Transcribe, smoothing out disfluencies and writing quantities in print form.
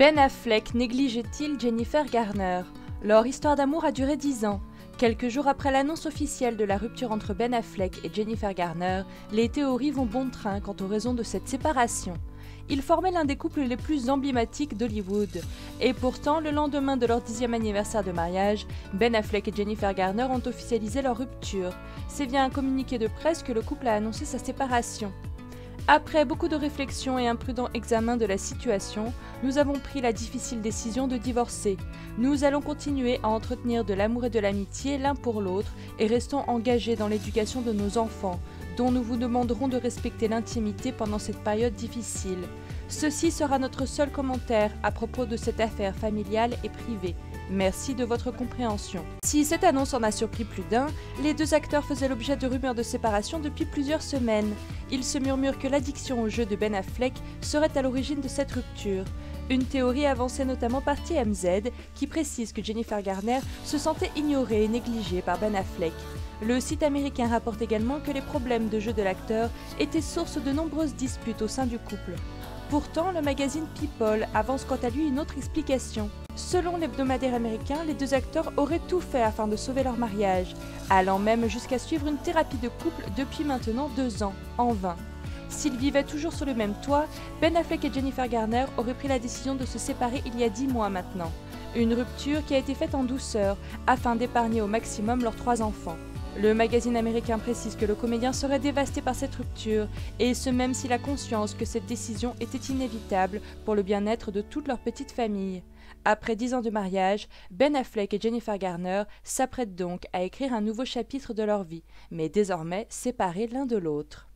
Ben Affleck négligeait-il Jennifer Garner? Leur histoire d'amour a duré 10 ans. Quelques jours après l'annonce officielle de la rupture entre Ben Affleck et Jennifer Garner, les théories vont bon train quant aux raisons de cette séparation. Ils formaient l'un des couples les plus emblématiques d'Hollywood. Et pourtant, le lendemain de leur 10e anniversaire de mariage, Ben Affleck et Jennifer Garner ont officialisé leur rupture. C'est via un communiqué de presse que le couple a annoncé sa séparation. Après beaucoup de réflexion et un prudent examen de la situation, nous avons pris la difficile décision de divorcer. Nous allons continuer à entretenir de l'amour et de l'amitié l'un pour l'autre et restons engagés dans l'éducation de nos enfants, dont nous vous demanderons de respecter l'intimité pendant cette période difficile. Ceci sera notre seul commentaire à propos de cette affaire familiale et privée. Merci de votre compréhension. Si cette annonce en a surpris plus d'un, les deux acteurs faisaient l'objet de rumeurs de séparation depuis plusieurs semaines. Il se murmure que l'addiction au jeu de Ben Affleck serait à l'origine de cette rupture. Une théorie avancée notamment par TMZ qui précise que Jennifer Garner se sentait ignorée et négligée par Ben Affleck. Le site américain rapporte également que les problèmes de jeu de l'acteur étaient source de nombreuses disputes au sein du couple. Pourtant, le magazine People avance quant à lui une autre explication. Selon l'hebdomadaire américain, les deux acteurs auraient tout fait afin de sauver leur mariage, allant même jusqu'à suivre une thérapie de couple depuis maintenant 2 ans, en vain. S'ils vivaient toujours sur le même toit, Ben Affleck et Jennifer Garner auraient pris la décision de se séparer il y a 10 mois maintenant. Une rupture qui a été faite en douceur, afin d'épargner au maximum leurs 3 enfants. Le magazine américain précise que le comédien serait dévasté par cette rupture, et ce même s'il a conscience que cette décision était inévitable pour le bien-être de toute leur petite famille. Après 10 ans de mariage, Ben Affleck et Jennifer Garner s'apprêtent donc à écrire un nouveau chapitre de leur vie, mais désormais séparés l'un de l'autre.